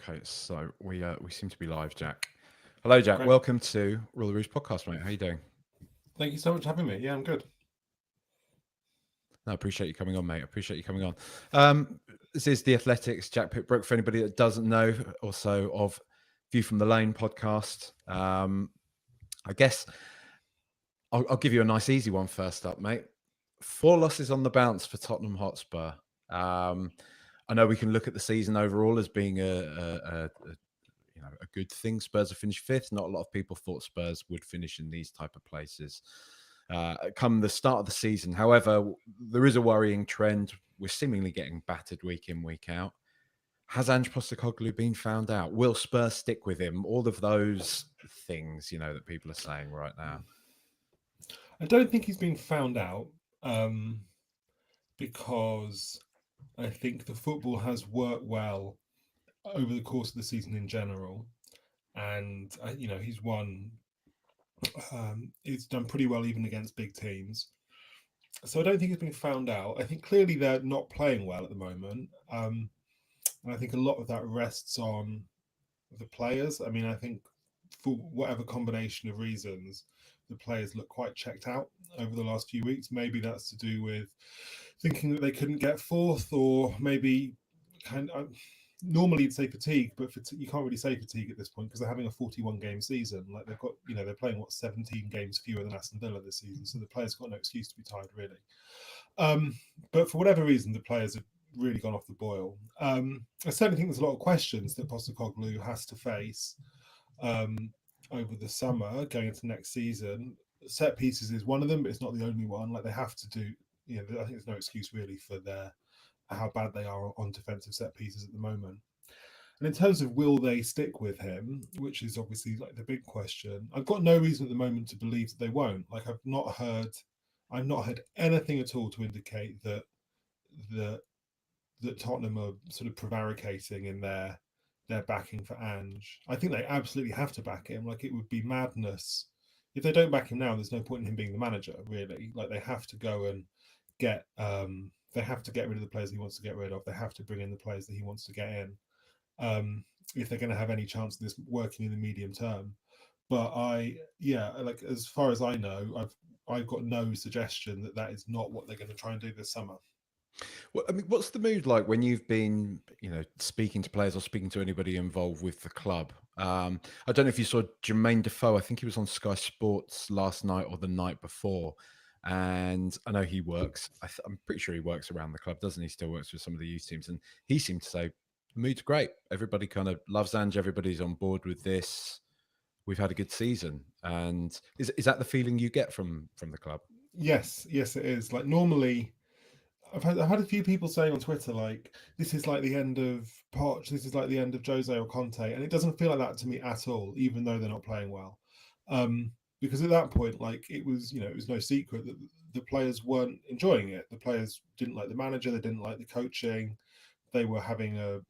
Okay, so we seem to be live, Jack. Hello, Jack. Great. Welcome to Rule the Roost podcast, mate. How you doing? Thank you so much for having me. Yeah, I'm good. No, I appreciate you coming on, mate. I appreciate you coming on. This is the Athletics, Jack Pitt-Brooke. For anybody that doesn't know, also of View from the Lane podcast. I guess I'll give you a nice, easy one first up, mate. 4 losses on the bounce for Tottenham Hotspur. I know we can look at the season overall as being a good thing. Spurs have finished fifth. Not a lot of people thought Spurs would finish in these type of places come the start of the season. However, there is a worrying trend. We're seemingly getting battered week in, week out. Has Ange Postecoglou been found out? Will Spurs stick with him? All of those things, that people are saying right now. I don't think he's been found out because I think the football has worked well over the course of the season in general, and he's won. He's done pretty well even against big teams. So I don't think he's been found out. I think clearly they're not playing well at the moment, and I think a lot of that rests on the players. I mean, I think for whatever combination of reasons, the players look quite checked out over the last few weeks. Maybe that's to do with thinking that they couldn't get fourth, or maybe kind of. Normally you'd say fatigue, but you can't really say fatigue at this point because they're having a 41 game season. Like they've got, they're playing 17 games fewer than Aston Villa this season, so the players got no excuse to be tired really. But for whatever reason, the players have really gone off the boil. I certainly think there's a lot of questions that Postecoglou has to face over the summer going into next season. Set pieces is one of them, but it's not the only one. Like they have to do, I think there's no excuse really for how bad they are on defensive set pieces at the moment. And in terms of will they stick with him, which is obviously like the big question, I've got no reason at the moment to believe that they won't. Like I've not heard anything at all to indicate that that Tottenham are sort of prevaricating in their backing for Ange. I think they absolutely have to back him. Like it would be madness if they don't back him now. There's no point in him being the manager, really. Like they have to go and get they have to get rid of the players he wants to get rid of. They have to bring in the players that he wants to get in if they're going to have any chance of this working in the medium term. But like as far as I know, I've got no suggestion that is not what they're going to try and do this summer. Well, I mean, what's the mood like when you've been, speaking to players or speaking to anybody involved with the club? I don't know if you saw Jermaine Defoe. I think he was on Sky Sports last night or the night before. And I know he works. I'm pretty sure he works around the club, doesn't he? Still works with some of the youth teams. And he seemed to say, the mood's great. Everybody kind of loves Ange. Everybody's on board with this. We've had a good season. And is that the feeling you get from the club? Yes, it is. Like normally, I've had a few people saying on Twitter like this is like the end of Poch, this is like the end of Jose or Conte, and it doesn't feel like that to me at all, even though they're not playing well. Because at that point, like it was no secret that the players weren't enjoying it. The players didn't like the manager, they didn't like the coaching, they were having a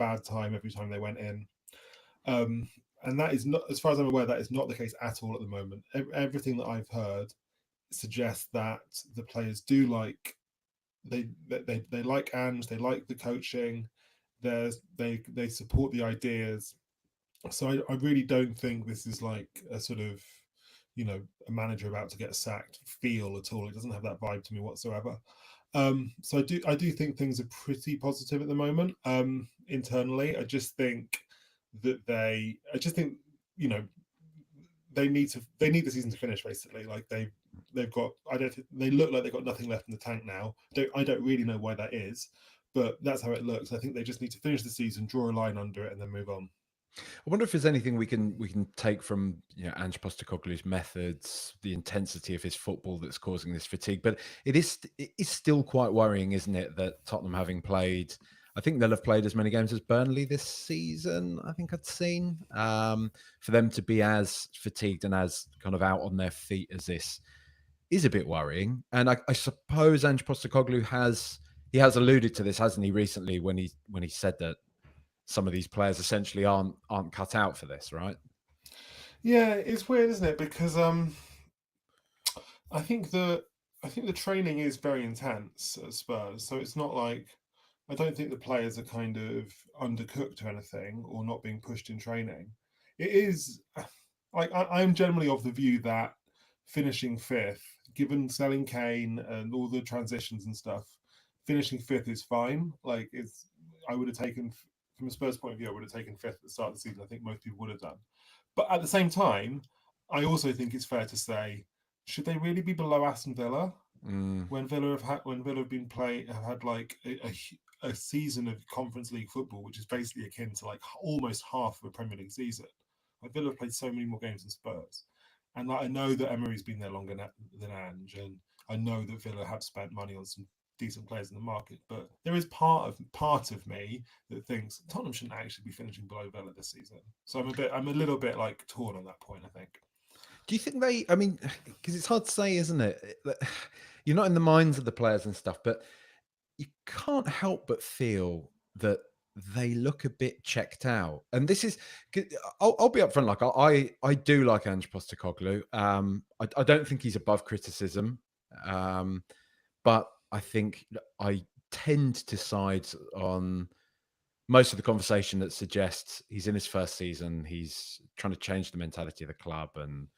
bad time every time they went in. And that is not, as far as I'm aware, that is not the case at all at the moment. Everything that I've heard suggests that the players do like they like Ange, they like the coaching, they support the ideas. So I really don't think this is like a sort of a manager about to get sacked feel at all. It doesn't have that vibe to me whatsoever. So I do think things are pretty positive at the moment internally. I just think you know they need the season to finish basically. Like they've got they look like they've got nothing left in the tank now. I don't really know why that is, but that's how it looks. I think they just need to finish the season, draw a line under it, and then move on. I wonder if there's anything we can take from Ange Postecoglou's methods, the intensity of his football that's causing this fatigue. But it is still quite worrying, isn't it, that Tottenham having played, I think they'll have played as many games as Burnley this season. I think I'd seen for them to be as fatigued and as kind of out on their feet as this is a bit worrying. And I suppose Ange Postecoglou has alluded to this, hasn't he, recently when he said that some of these players essentially aren't cut out for this, right? Yeah, it's weird, isn't it? Because I think the I think the training is very intense at Spurs, so it's not like I don't think the players are kind of undercooked or anything, or not being pushed in training. It is. I'm generally of the view that finishing fifth, given selling Kane and all the transitions and stuff, finishing fifth is fine. Like it's, I would have taken from a Spurs point of view, I would have taken fifth at the start of the season. I think most people would have done. But at the same time, I also think it's fair to say, should they really be below Aston Villa? Mm. When Villa have been playing have had like a season of Conference League football, which is basically akin to like almost half of a Premier League season. Like Villa have played so many more games than Spurs, and like, I know that Emery's been there longer than Ange, and I know that Villa have spent money on some decent players in the market, but there is part of me that thinks Tottenham shouldn't actually be finishing below Villa this season. So I'm a little bit like torn on that point, I think. Do you think they? I mean, because it's hard to say, isn't it? You're not in the minds of the players and stuff, but you can't help but feel that they look a bit checked out. And this is, 'cause I'll be upfront. Like I do like Ange Postecoglou. I don't think he's above criticism, um, but I think I tend to side on most of the conversation that suggests he's in his first season. He's trying to change the mentality of the club, and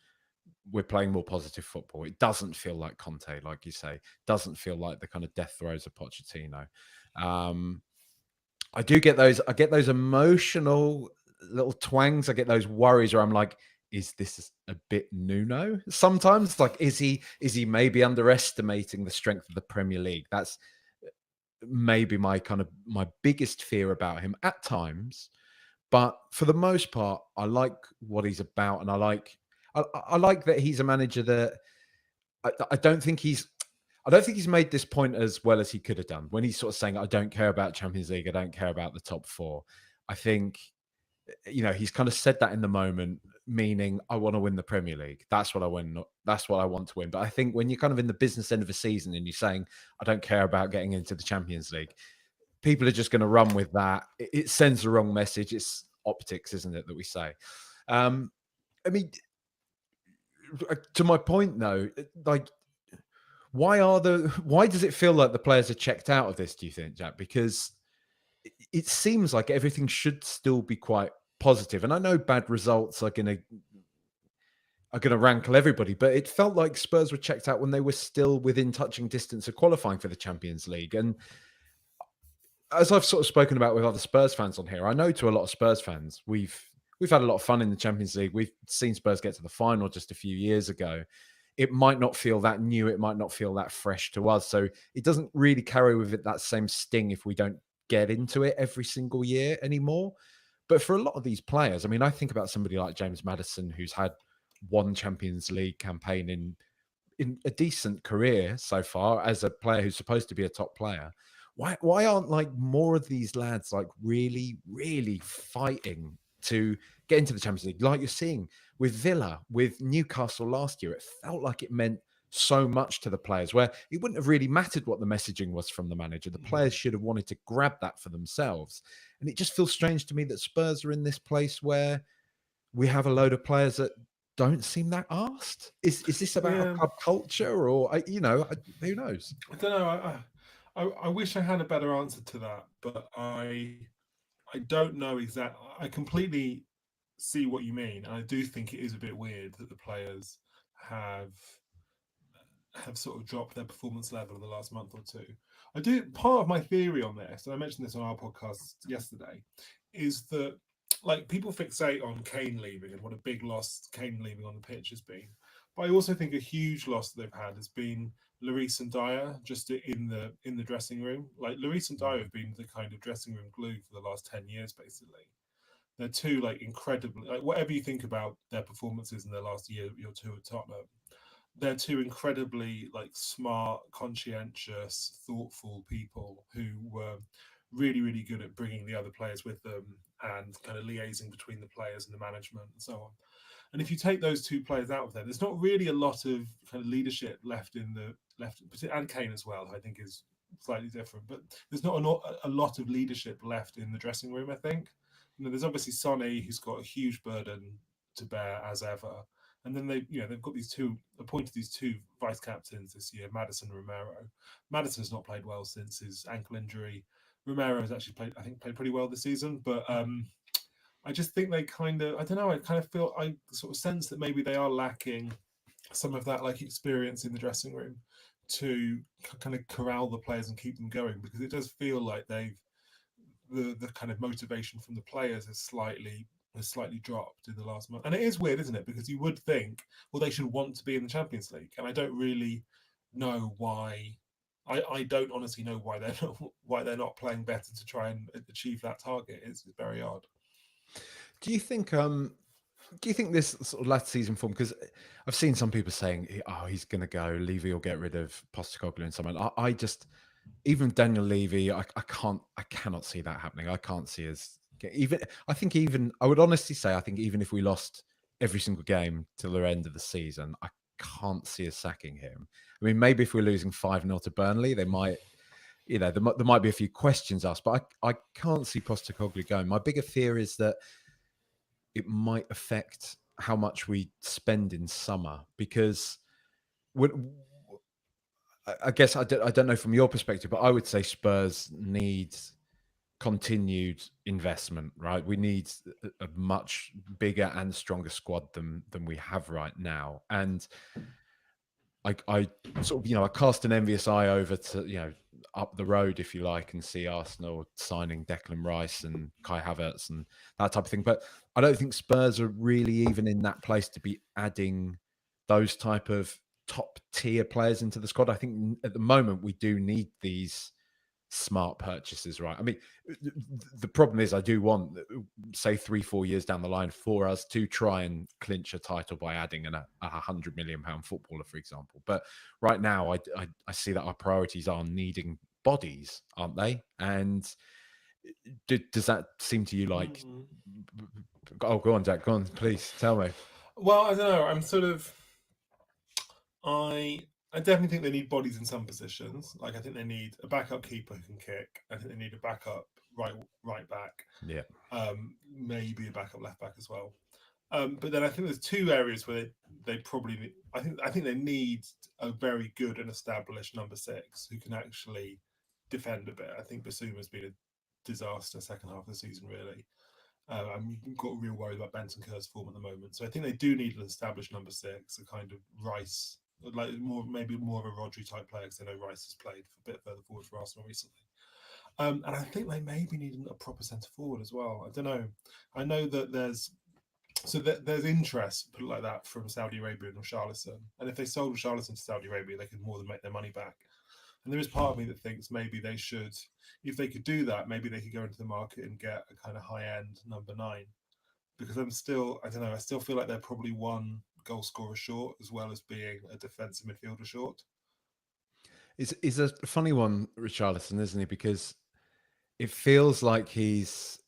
we're playing more positive football. It doesn't feel like Conte, like you say. Doesn't feel like the kind of death throes of Pochettino. Um, I do get those. I get those emotional little twangs. I get those worries where I'm like, is this a bit Nuno? Sometimes, like, is he maybe underestimating the strength of the Premier League? That's maybe my biggest fear about him at times. But for the most part, I like what he's about, and I like that he's a manager that I don't think he's made this point as well as he could have done when he's sort of saying, I don't care about Champions League, I don't care about the top four. I think, he's kind of said that in the moment, meaning I want to win the Premier League. That's what I win. That's what I want to win. But I think when you're kind of in the business end of a season and you're saying, I don't care about getting into the Champions League, people are just going to run with that. It sends the wrong message. It's optics, isn't it, that we say? Um, I mean, to my point though, like, why does it feel like the players are checked out of this? Do you think, Jack? Because it seems like everything should still be quite positive, and I know bad results are gonna rankle everybody, but it felt like Spurs were checked out when they were still within touching distance of qualifying for the Champions League. And as I've sort of spoken about with other Spurs fans on here, I know to a lot of Spurs fans, we've had a lot of fun in the Champions League. We've seen Spurs get to the final just a few years ago. It might not feel that new, it might not feel that fresh to us. So it doesn't really carry with it that same sting if we don't get into it every single year anymore. But for a lot of these players, I mean, I think about somebody like James Maddison, who's had one Champions League campaign in a decent career so far as a player who's supposed to be a top player. Why aren't like more of these lads like really, really fighting to get into the Champions League? Like you're seeing with Villa, with Newcastle last year, it felt like it meant so much to the players where it wouldn't have really mattered what the messaging was from the manager. The players should have wanted to grab that for themselves. And it just feels strange to me that Spurs are in this place where we have a load of players that don't seem that asked. Is this about a Yeah, club culture, or who knows? I don't know. I wish I had a better answer to that, but I don't know exactly. I completely see what you mean, and I do think it is a bit weird that the players have have sort of dropped their performance level in the last month or two. I do. Part of my theory on this, and I mentioned this on our podcast yesterday, is that like people fixate on Kane leaving and what a big loss Kane leaving on the pitch has been. But I also think a huge loss that they've had has been Lloris and Dyer just in the dressing room. Like Lloris and Dyer have been the kind of dressing room glue for the last 10 years, basically. They're two like incredibly like whatever you think about their performances in their last year or two at Tottenham, they're two incredibly like smart, conscientious, thoughtful people who were really, really good at bringing the other players with them and kind of liaising between the players and the management and so on. And if you take those two players out of there, there's not really a lot of kind of leadership left in the left, and Kane as well, I think is slightly different. But there's not a lot of leadership left in the dressing room. I think there's obviously Sonny, who's got a huge burden to bear as ever, and then they've got appointed these two vice captains this year, Madison and Romero. Madison's not played well since his ankle injury. Romero has actually played pretty well this season, but I just think they kind of, I don't know, I kind of feel, I sort of sense that maybe they are lacking some of that like experience in the dressing room to kind of corral the players and keep them going, because it does feel like the kind of motivation from the players has slightly dropped in the last month. And it is weird, isn't it? Because you would think, well, they should want to be in the Champions League, and I don't really know why. I don't honestly know why they're not playing better to try and achieve that target. It's very odd. Do you think this sort of last season form? Because I've seen some people saying, "Oh, he's going to go. Levy will get rid of Postecoglou and someone." I just, even Daniel Levy, I cannot see that happening. I can't see us even. I think even I would honestly say I think even if we lost every single game till the end of the season, I can't see us sacking him. I mean, maybe if we're losing 5-0 to Burnley, they might. There might be a few questions asked, but I can't see Postecoglou going. My bigger fear is that it might affect how much we spend in summer, because I guess I don't know from your perspective, but I would say Spurs need continued investment, right? We need a much bigger and stronger squad than we have right now. And I sort of, I cast an envious eye over to, up the road, if you like, and see Arsenal signing Declan Rice and Kai Havertz and that type of thing. But I don't think Spurs are really even in that place to be adding those type of top tier players into the squad. I think at the moment we do need these smart purchases, right? I mean, the problem is I do want, say, 3-4 years down the line for us to try and clinch a title by adding a £100 million footballer, for example. But right now, I see that our priorities are needing bodies, aren't they? And does that seem to you like? Mm. Oh, go on, Jack. Go on, please tell me. Well, I don't know. I definitely think they need bodies in some positions. Like, I think they need a backup keeper who can kick. I think they need a backup right back. Yeah. Maybe a backup left back as well. But then I think there's two areas where they probably. I think they need a very good and established number six who can actually defend a bit. I think Basuma's been a disaster second half of the season, really. I've got real worries about Benton Kerr's form at the moment. So I think they do need an established number six, a kind of Rice, like maybe more of a Rodri type player, because I know Rice has played a bit further forward for Arsenal recently. And I think they maybe need a proper centre forward as well. I don't know. I know that there's interest, put it like that, from Saudi Arabia and Richarlison. And if they sold Richarlison to Saudi Arabia, they could more than make their money back. And there is part of me that thinks maybe they should, if they could do that, maybe they could go into the market and get a kind of high-end number 9. Because I don't know, I still feel like they're probably one goal scorer short, as well as being a defensive midfielder short. He's a funny one, Richarlison, isn't he? Because it feels like he's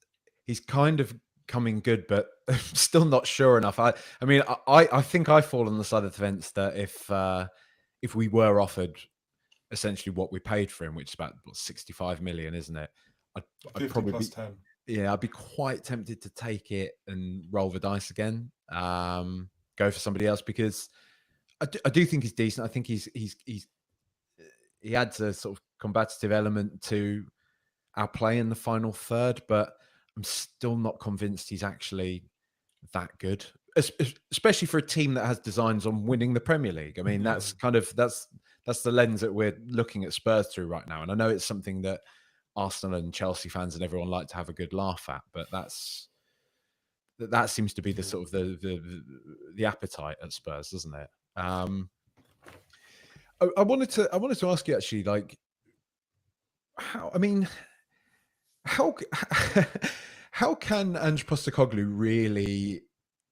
kind of coming good, but still not sure enough. I mean, I think I fall on the side of the fence that if we were offered essentially what we paid for him, which is about 65 million, isn't it? I'd 50 probably plus be, 10. yeah, I'd be quite tempted to take it and roll the dice again, go for somebody else, because I do think he's decent. I think he adds a sort of combative element to our play in the final third, but I'm still not convinced he's actually that good, especially for a team that has designs on winning the Premier League. I mean, that's the lens that we're looking at Spurs through right now. And I know it's something that Arsenal and Chelsea fans and everyone like to have a good laugh at, but that seems to be the sort of the appetite at Spurs, doesn't it? I wanted to ask you actually, like, how how how can Ange Postecoglou really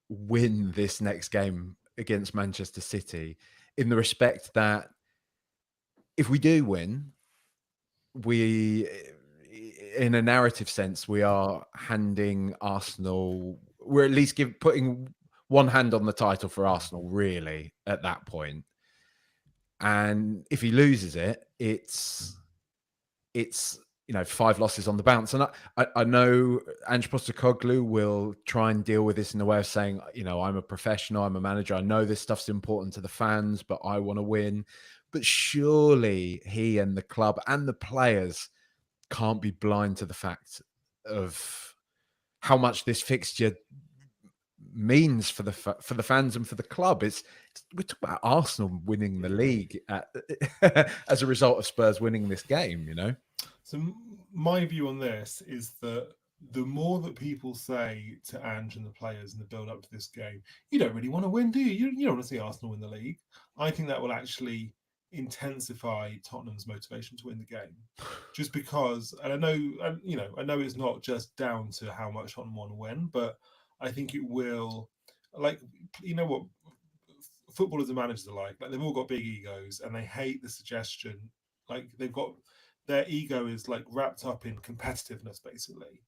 win this next game against Manchester City, in the respect that if we do win, we, in a narrative sense, we are handing Arsenal, we're at least putting one hand on the title for Arsenal, really, at that point. And if he loses it, it's 5 losses on the bounce. And I know Ange Postecoglou will try and deal with this in the way of saying, I'm a professional, I'm a manager, I know this stuff's important to the fans, but I want to win. But surely he and the club and the players can't be blind to the fact of how much this fixture means for the fans and for the club. We're talking about Arsenal winning the league as a result of Spurs winning this game. So my view on this is that the more that people say to Ange and the players in the build up to this game, you don't really want to win, do you? You don't want to see Arsenal win the league. I think that will actually intensify Tottenham's motivation to win the game, just because. And I know it's not just down to how much Tottenham want to win, but I think it will. Like, what footballers and managers are like they've all got big egos and they hate the suggestion. Like they've got their ego is like wrapped up in competitiveness basically,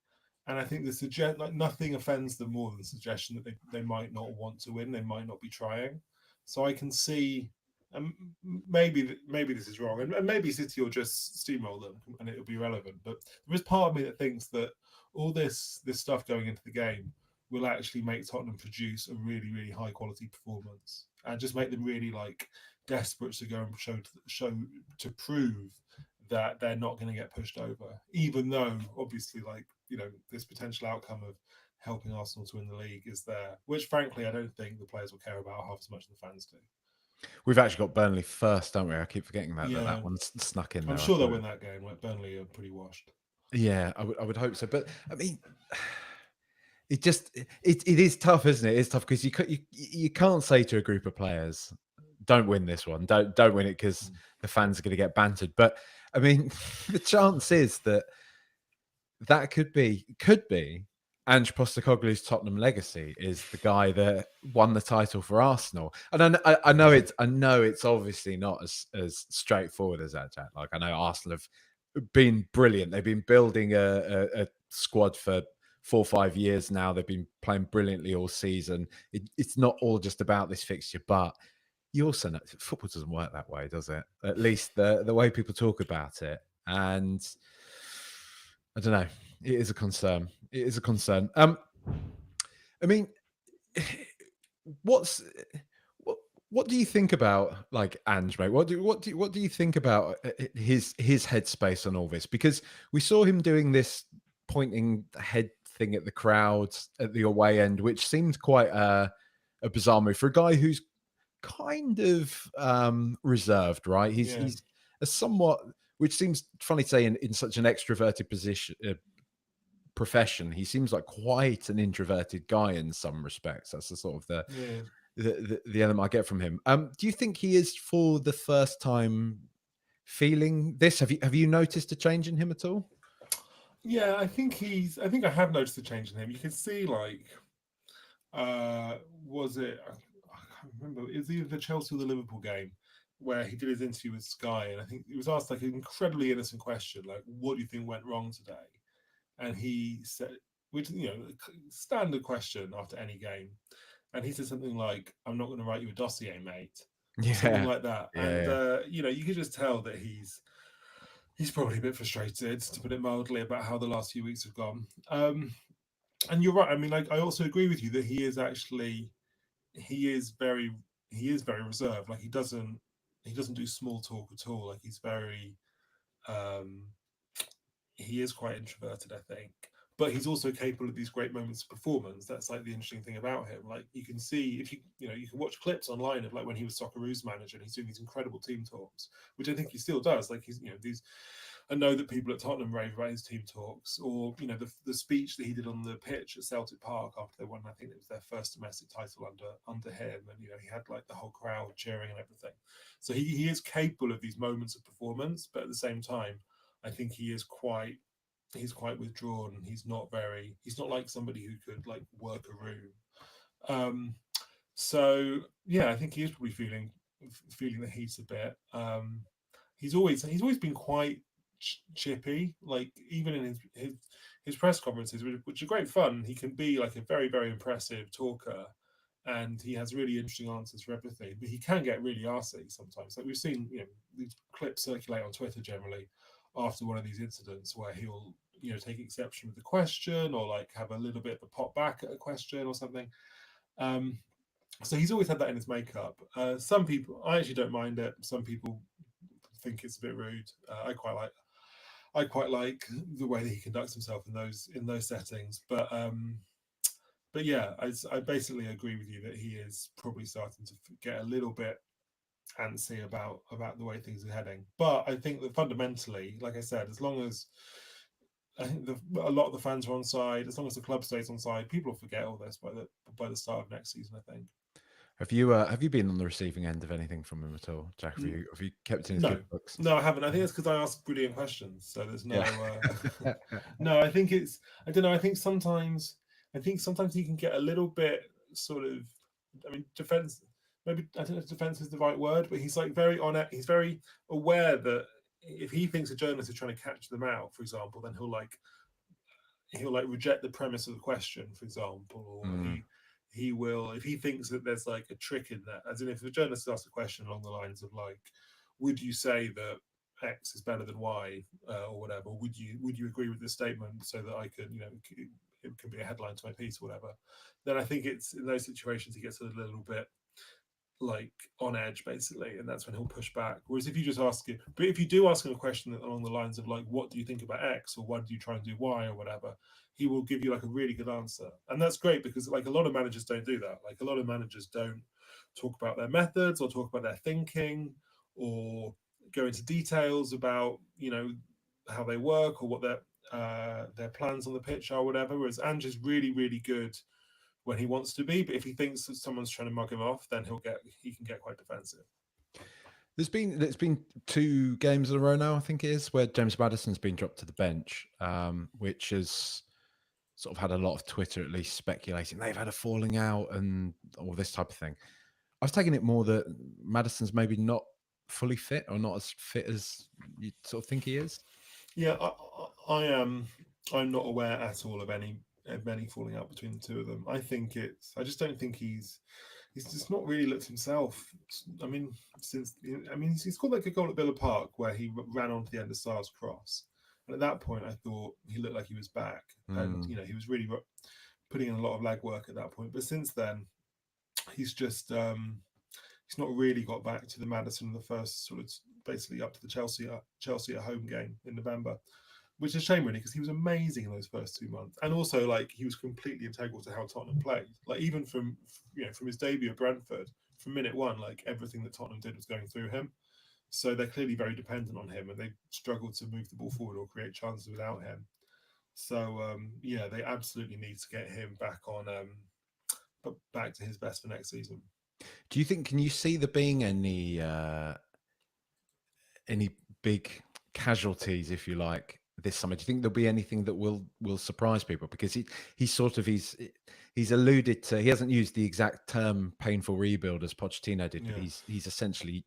and I think the suggest like nothing offends them more than the suggestion that they might not want to win, they might not be trying. So I can see, and maybe this is wrong, and maybe City will just steamroll them and it'll be relevant, but there is part of me that thinks that all this stuff going into the game will actually make Tottenham produce a really, really high quality performance and just make them really like desperate to go and show to prove that they're not going to get pushed over, even though obviously this potential outcome of helping Arsenal to win the league is there, which frankly I don't think the players will care about half as much as the fans do. We've actually got Burnley first, don't we? I keep forgetting that Yeah, that one's snuck in I'm there. sure they'll win that game. Like Burnley are pretty washed. Yeah, I would hope so. But I mean, it is tough, isn't it? It's tough because you can't say to a group of players, "Don't win this one. Don't win it because the fans are going to get bantered." But I mean, the chance is that could be Ange Postecoglou's Tottenham legacy is the guy that won the title for Arsenal. And I know it's obviously not as straightforward as that, Jack. Like I know Arsenal have been brilliant. They've been building a squad for 4 or 5 years now. They've been playing brilliantly all season. It's not all just about this fixture, but you also know football doesn't work that way, does it? At least the way people talk about it. And I don't know. It is a concern. It is a concern. I mean, what's what what do you think about like Ange, mate? What do you think about his headspace on all this? Because we saw him doing this pointing head thing at the crowd at the away end, which seemed quite a bizarre move for a guy who's kind of reserved, right? Yeah, He's a somewhat, which seems funny to say in such an extroverted position, profession. He seems like quite an introverted guy in some respects. That's the sort of yeah, the element I get from him. Do you think he is for the first time feeling this? Have you noticed a change in him at all? yeah. I think I have noticed a change in him. You can see like, was it? I can't remember. It was either the Chelsea or the Liverpool game where he did his interview with Sky, and I think he was asked like an incredibly innocent question, like, "What do you think went wrong today?" And he said, which standard question after any game, and he said something like, "I'm not going to write you a dossier, mate," or something Yeah, like that. And yeah, you could just tell that he's probably a bit frustrated, to put it mildly, about how the last few weeks have gone. And you're right. I mean, like I also agree with you that he is very he is very reserved. Like he doesn't do small talk at all. Like um, he is quite introverted, I think. But he's also capable of these great moments of performance. That's like the interesting thing about him. Like you can see if you can watch clips online of like when he was Socceroos manager and he's doing these incredible team talks, which I think he still does. Like he's these. I know that people at Tottenham rave about his team talks, or the speech that he did on the pitch at Celtic Park after they won. I think it was their first domestic title under him, and he had like the whole crowd cheering and everything. So he is capable of these moments of performance, but at the same time, I think he's quite withdrawn. He's not like somebody who could like work a room. Um, so yeah, I think he is probably feeling the heat a bit. He's always been quite chippy. Like even in his press conferences, which are great fun, he can be like a very very impressive talker, and he has really interesting answers for everything. But he can get really arsey sometimes. Like we've seen, these clips circulate on Twitter generally after one of these incidents where he'll take exception with the question or like have a little bit of a pop back at a question or something. Um, so he's always had that in his makeup. Some people, I actually don't mind it. Some people think it's a bit rude. I quite like. I quite like the way that he conducts himself in those settings. But yeah, I basically agree with you that he is probably starting to get a little bit antsy about the way things are heading. But I think that fundamentally, like I said, as long as I think a lot of the fans are on side, as long as the club stays on side, people will forget all this by the start of next season, I think. Have you been on the receiving end of anything from him at all, Jack? Have you kept in his No, good books? no, I haven't. I think it's because I ask brilliant questions, so there's Yeah. no. No, I think it's. I don't know. I think sometimes he can get a little bit sort of. I mean, defense. Maybe I don't know if defense is the right word, but he's like very on it. He's very aware that if he thinks a journalist is trying to catch them out, for example, then he'll like reject the premise of the question, for example, or Mm. he will if he thinks that there's like a trick in that. As in, if the journalist asks a question along the lines of like, "Would you say that X is better than Y, or whatever? Would you agree with this statement so that I could it can be a headline to my piece or whatever?" Then I think it's in those situations he gets a little bit like on edge basically, and that's when he'll push back. Whereas if you just ask him, but if you do ask him a question along the lines of like, what do you think about X, or why do you try and do Y or whatever, he will give you like a really good answer. And that's great because like a lot of managers don't do that. Like a lot of managers don't talk about their methods or talk about their thinking or go into details about how they work or what their plans on the pitch are, or whatever. Whereas Ange is really really good when he wants to be, but if he thinks that someone's trying to mug him off, then he can get quite defensive. There's been 2 games in a row now, I think it is, where James Maddison's been dropped to the bench, which has sort of had a lot of Twitter at least speculating they've had a falling out and all this type of thing. I was taking it more that Maddison's maybe not fully fit or not as fit as you sort of think he is. Yeah, I am. I'm not aware at all of any falling out between the two of them. I think it's. I just don't think he's just not really looked himself. I mean, he's scored like a goal at Villa Park where he ran onto the end of Sar's cross, and at that point I thought he looked like he was back, and he was really putting in a lot of leg work at that point. But since then, he's just he's not really got back to the Madison in the first sort of basically up to the Chelsea at home game in November, which is a shame really because he was amazing in those first 2 months, and also like he was completely integral to how Tottenham played. Like even from his debut at Brentford, from minute one, like everything that Tottenham did was going through him. So they're clearly very dependent on him, and they struggled to move the ball forward or create chances without him. So yeah, they absolutely need to get him back on, but back to his best for next season. Do you think? Can you see there being any big casualties, if you like, this summer? Do you think there'll be anything that will surprise people? Because he's alluded to. He hasn't used the exact term "painful rebuild" as Pochettino did, but Yeah. he's essentially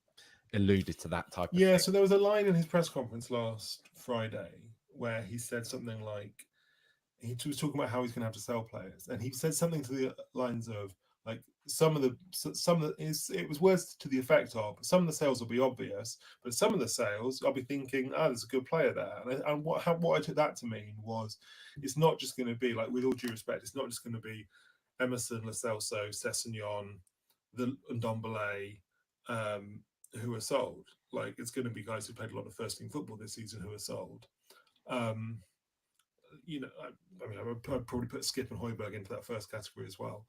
alluded to that type of Yeah, thing. so there was a line in his press conference last Friday where he said something like he was talking about how he's going to have to sell players, and he said something to the lines of like it was words to the effect of some of the sales will be obvious, but some of the sales I'll be thinking, oh, there's a good player there, and what I took that to mean was it's not just going to be like, with all due respect, it's not just going to be Emerson, Lo Celso, Sessegnon, the Ndombele, who are sold. Like it's going to be guys who played a lot of first team football this season who are sold. Um, I would probably put Skip and Hoiberg into that first category as well.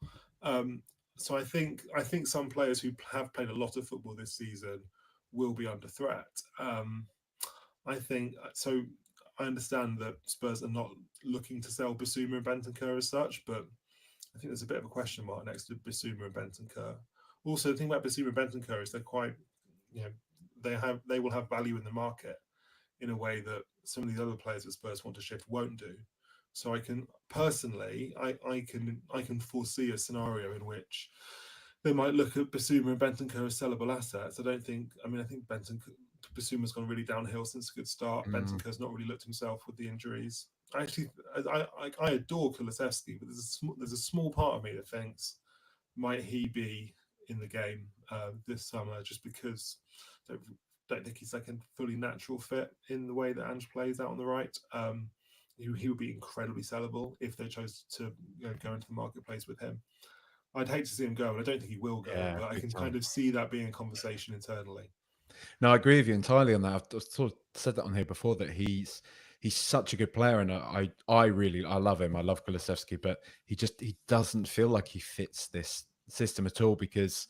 So I think some players who have played a lot of football this season will be under threat. I think so. I understand that Spurs are not looking to sell Basuma and Bentancur as such, but I think there's a bit of a question mark next to Basuma and Bentancur. Also, the thing about Basuma and Bentancur is they're quite, they will have value in the market in a way that some of these other players that Spurs want to shift won't do. So I can personally, I can foresee a scenario in which they might look at Basuma and Bentancur as sellable assets. I think Basuma's gone really downhill since a good start. Bentancur's not really looked himself with the injuries. I adore Kulusevski, but there's a small part of me that thinks might he be in the game this summer just because I don't think he's like a fully natural fit in the way that Ange plays out on the right. He would be incredibly sellable if they chose to go into the marketplace with him. I'd hate to see him go, and I don't think he will go, Yeah, but I can kind of see that being a conversation internally. No, I agree with you entirely on that. I've sort of said that on here before that he's such a good player, and I love him. I love Kulusevski, but he doesn't feel like he fits this system at all because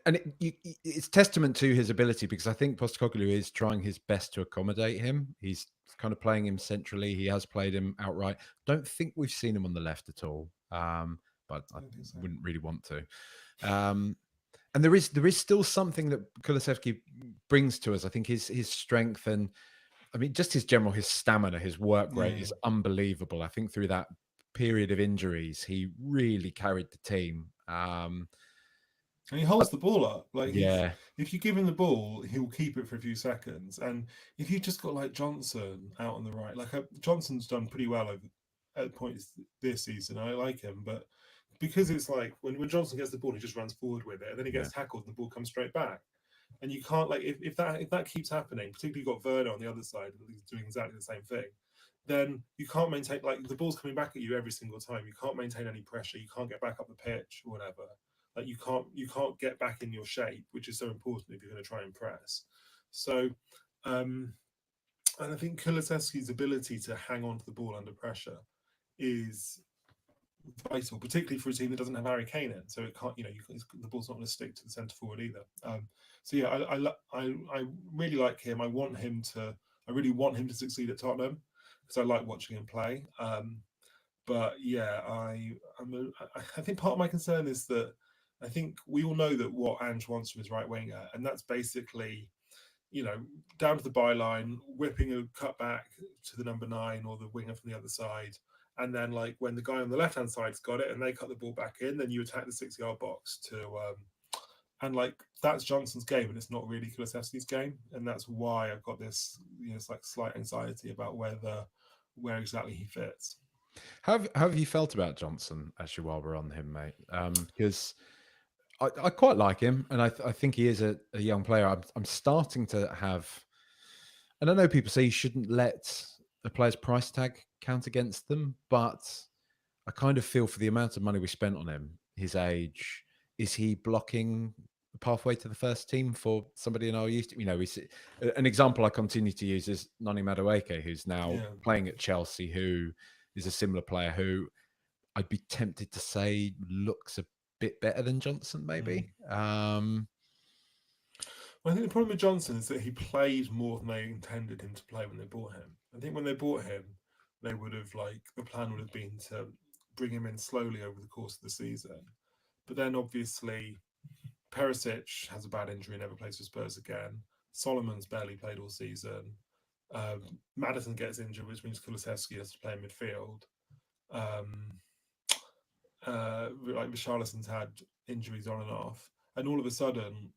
and it's testament to his ability because I think Postecoglou is trying his best to accommodate him. He's kind of playing him centrally. He has played him outright. Don't think we've seen him on the left at all, but I I don't think so. wouldn't really want to. And there is still something that Kulusevski brings to us. I think his strength and I mean just his stamina, his work rate Yeah. is unbelievable. I think through that period of injuries, he really carried the team. And he holds the ball up. Like Yeah, if you give him the ball, he'll keep it for a few seconds. And if you just got like Johnson out on the right, like Johnson's done pretty well over at points this season. I like him, but because it's like when Johnson gets the ball, he just runs forward with it, and then he yeah. gets tackled, and the ball comes straight back. And you can't like if that keeps happening, particularly you've got Werner on the other side who's doing exactly the same thing, then you can't maintain like the ball's coming back at you every single time. You can't maintain any pressure. You can't get back up the pitch or whatever. Like you can't get back in your shape, which is so important if you're going to try and press. So, um, and I think Kulusevski's ability to hang on to the ball under pressure is vital, particularly for a team that doesn't have Harry Kane in. So it can't, the ball's not going to stick to the centre forward either. So yeah, I really like him. I really want him to succeed at Tottenham because I like watching him play. But yeah, I think part of my concern is that I think we all know that what Ange wants from his right winger, and that's basically down to the byline, whipping a cut back to the number 9 or the winger from the other side. And then, like, when the guy on the left hand side's got it and they cut the ball back in, then you attack the 6-yard box and like that's Johnson's game, and it's not really Kulusevski's game, and that's why I've got this, it's like slight anxiety about where exactly he fits. How have you felt about Johnson actually while we're on him, mate? Because I quite like him, and I think he is a young player. I'm starting to have, and I know people say you shouldn't let a player's price tag count against them, but I kind of feel for the amount of money we spent on him, his age, is he blocking the pathway to the first team for somebody in our youth? An example I continue to use is Noni Madueke, who's now Yeah. playing at Chelsea, who is a similar player who I'd be tempted to say looks a bit better than Johnson, Mm. maybe. Well, I think the problem with Johnson is that he played more than they intended him to play when they bought him. I think when they bought him, they would have the plan would have been to bring him in slowly over the course of the season. But then obviously Perisic has a bad injury and never plays for Spurs again. Solomon's barely played all season. Maddison gets injured, which means Kulusevski has to play in midfield. Um, like Richarlison's had injuries on and off, and all of a sudden,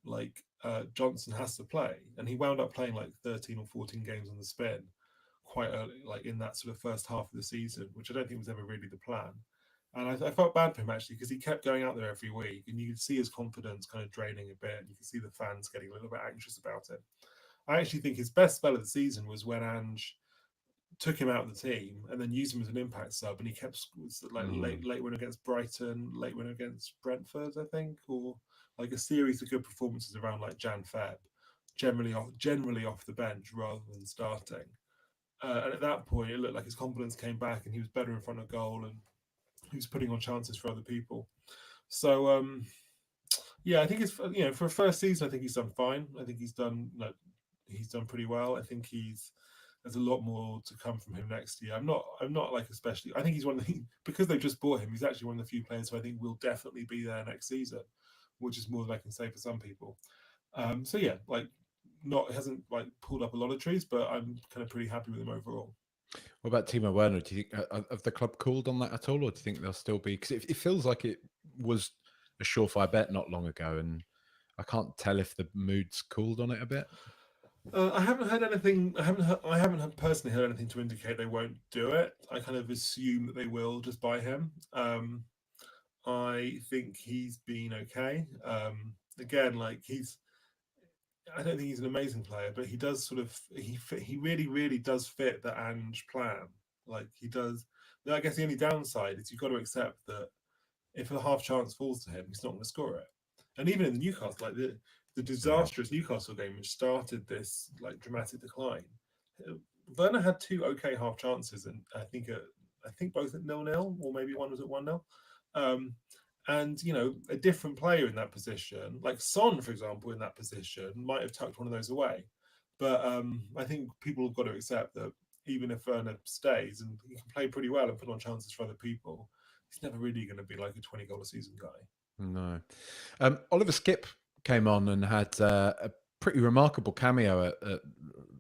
Johnson has to play, and he wound up playing like 13 or 14 games on the spin quite early, like in that sort of first half of the season, which I don't think was ever really the plan. And I felt bad for him actually because he kept going out there every week, and you could see his confidence kind of draining a bit, and you could see the fans getting a little bit anxious about it. I actually think his best spell of the season was when Ange took him out of the team and then used him as an impact sub, and he kept like late win against Brighton, late win against Brentford, I think, or like a series of good performances around like Jan Feb, generally off the bench rather than starting. And at that point, it looked like his confidence came back, and he was better in front of goal, and he was putting on chances for other people. So yeah, I think it's for a first season, I think he's done fine. I think he's done pretty well. I think there's a lot more to come from him next year. I'm not like especially. I think he's one of the because they've just bought him. He's actually one of the few players who I think will definitely be there next season, which is more than I can say for some people. So yeah, hasn't like pulled up a lot of trees, but I'm kind of pretty happy with him overall. What about Timo Werner? Do you think have the club cooled on that at all, or do you think they'll still be? Because it feels like it was a surefire bet not long ago, and I can't tell if the mood's cooled on it a bit. I haven't heard anything. I haven't personally heard anything to indicate they won't do it. I kind of assume that they will just buy him. I think he's been okay. Again, I don't think he's an amazing player, but he does he really really does fit the Ange plan. Like he does. I guess the only downside is you've got to accept that if a half chance falls to him, he's not going to score it. And even in the Newcastle, like the Yeah. disastrous Newcastle game, which started this like dramatic decline, Werner had two okay half chances, and I think both at 0-0, or maybe one was at 1-0. Um, and a different player in that position, like Son, for example, in that position, might have tucked one of those away. But I think people have got to accept that even if Werner stays and he can play pretty well and put on chances for other people, he's never really going to be like a 20 goal a season guy. No. Oliver Skipp came on and had a pretty remarkable cameo at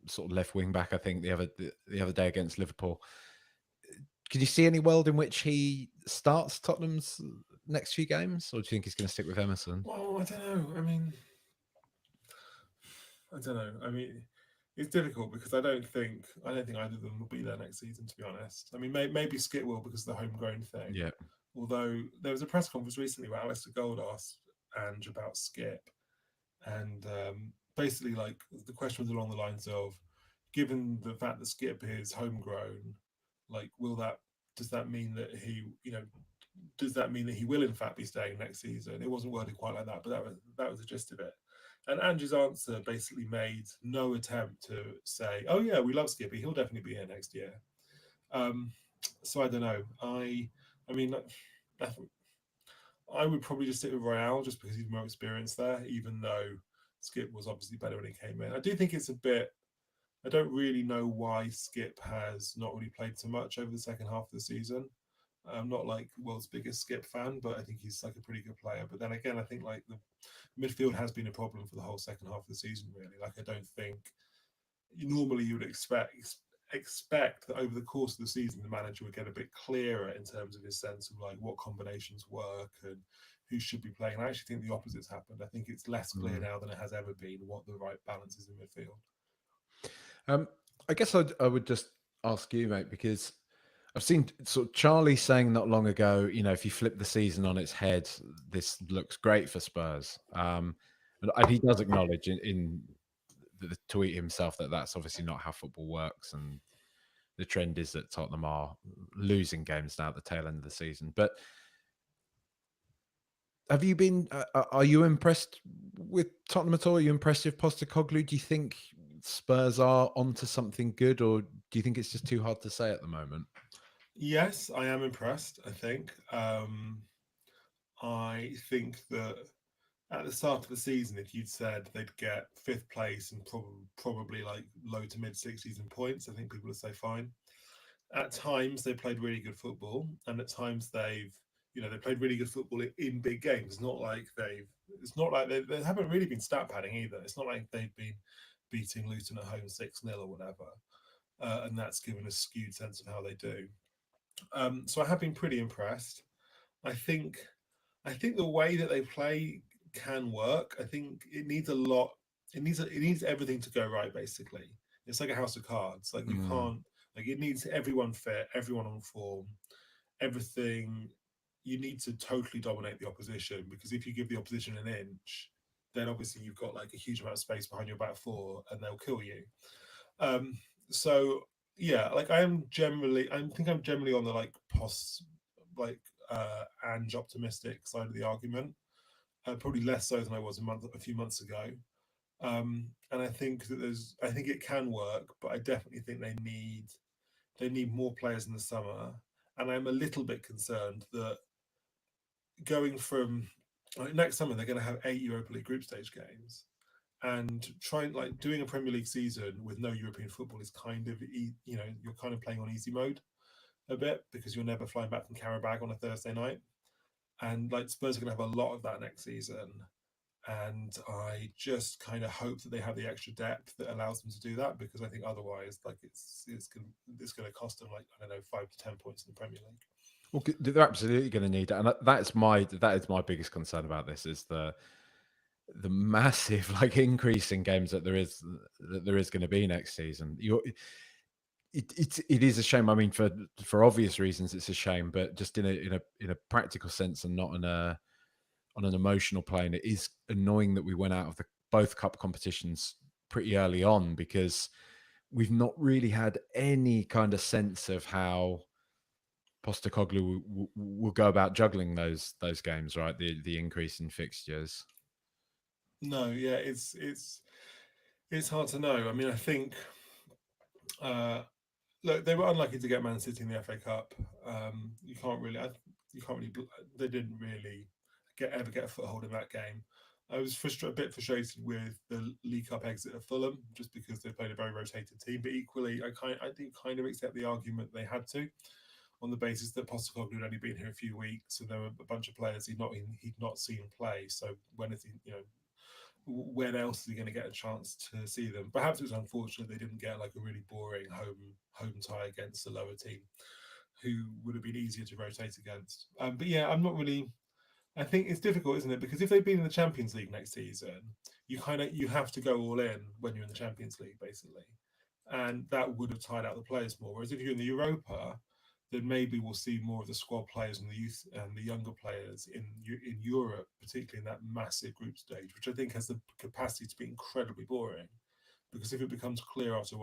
sort of left wing back, I think, the other day against Liverpool. Could you see any world in which he starts Tottenham's next few games, or do you think he's going to stick with Emerson? Well, I don't know. I don't know. It's difficult because I don't think either of them will be there next season. To be honest, maybe Skip will because of the homegrown thing. Yeah. Although there was a press conference recently where Alistair Gold asked Ange about Skip, and basically, like the question was along the lines of, given the fact that Skip is homegrown, like, does that mean that does that mean that he will in fact be staying next season? It wasn't worded quite like that, but that was the gist of it. And Ange's answer basically made no attempt to say, "Oh yeah, we love Skippy. He'll definitely be here next year." Um, so I don't know. I mean, I would probably just stick with Royale just because he's more experienced there, even though Skip was obviously better when he came in. I do think it's a bit. I don't really know why Skip has not really played so much over the second half of the season. I'm not like world's biggest Skip fan, but I think he's like a pretty good player. But then again, I think like the midfield has been a problem for the whole second half of the season. Really, like I don't think normally you would expect that over the course of the season the manager would get a bit clearer in terms of his sense of like what combinations work and who should be playing. And I actually think the opposite's happened. I think it's less clear now than it has ever been what the right balance is in midfield. I guess I would just ask you, mate, because I've seen sort of Charlie saying not long ago, if you flip the season on its head, this looks great for Spurs. And he does acknowledge in the tweet himself that that's obviously not how football works, and the trend is that Tottenham are losing games now at the tail end of the season. But have you been? Are you impressed with Tottenham at all? Are you impressed with Postecoglou? Do you think Spurs are onto something good, or do you think it's just too hard to say at the moment? Yes, I am impressed. I think that at the start of the season, if you'd said they'd get fifth place and probably like low to mid 60s in points, I think people would say fine. At times they played really good football, and at times they played really good football in big games. It's not like they haven't really been stat padding either. It's not like they've been beating Luton at home 6-0 or whatever, and that's given a skewed sense of how they do. So I have been pretty impressed. I think I think the way that they play can work. I think it needs a lot. It needs everything to go right. Basically, it's like a house of cards. Like you Mm, can't. Like it needs everyone fit, everyone on form, everything. You need to totally dominate the opposition because if you give the opposition an inch, then obviously you've got like a huge amount of space behind your back four, and they'll kill you. Um, so yeah, like I think I'm generally on the like like Ange optimistic side of the argument. Probably less so than I was a few months ago. And I think I think it can work, but I definitely think they need more players in the summer. And I'm a little bit concerned that going from like, next summer they're going to have 8 Europa League group stage games, and trying like doing a Premier League season with no European football is kind of you're kind of playing on easy mode a bit because you're never flying back from Karabag on a Thursday night, and like Spurs are going to have a lot of that next season. And I just kind of hope that they have the extra depth that allows them to do that because I think otherwise, like it's going to cost them like I don't know 5 to 10 points in the Premier League. well, they're absolutely going to need that, and that is my biggest concern about this is the massive like increase in games that there is going to be next season. It is a shame. I mean, for obvious reasons, it's a shame, but just in a practical sense and not on an emotional plane, it is annoying that we went out of both cup competitions pretty early on because we've not really had any kind of sense of how Postecoglou will go about juggling those games, right? The increase in fixtures. No, yeah, it's hard to know. I mean, I think Uh, Look, they were unlucky to get Man City in the FA Cup. You can't really, they didn't really ever get a foothold in that game. I was a bit frustrated with the League Cup exit of Fulham, just because they played a very rotated team. But equally, I do kind of accept the argument they had to, on the basis that Postecoglou had only been here a few weeks, and there were a bunch of players he'd not seen play. So when else is he going to get a chance to see them? Perhaps it was unfortunate they didn't get like a really boring home tie against a lower team, who would have been easier to rotate against. But yeah, I'm not really. I think it's difficult, isn't it? Because if they've been in the Champions League next season, you have to go all in when you're in the Champions League, basically, and that would have tied out the players more. Whereas if you're in the Europa, then maybe we'll see more of the squad players and the youth and the younger players in Europe, particularly in that massive group stage, which I think has the capacity to be incredibly boring. Because if it becomes clear after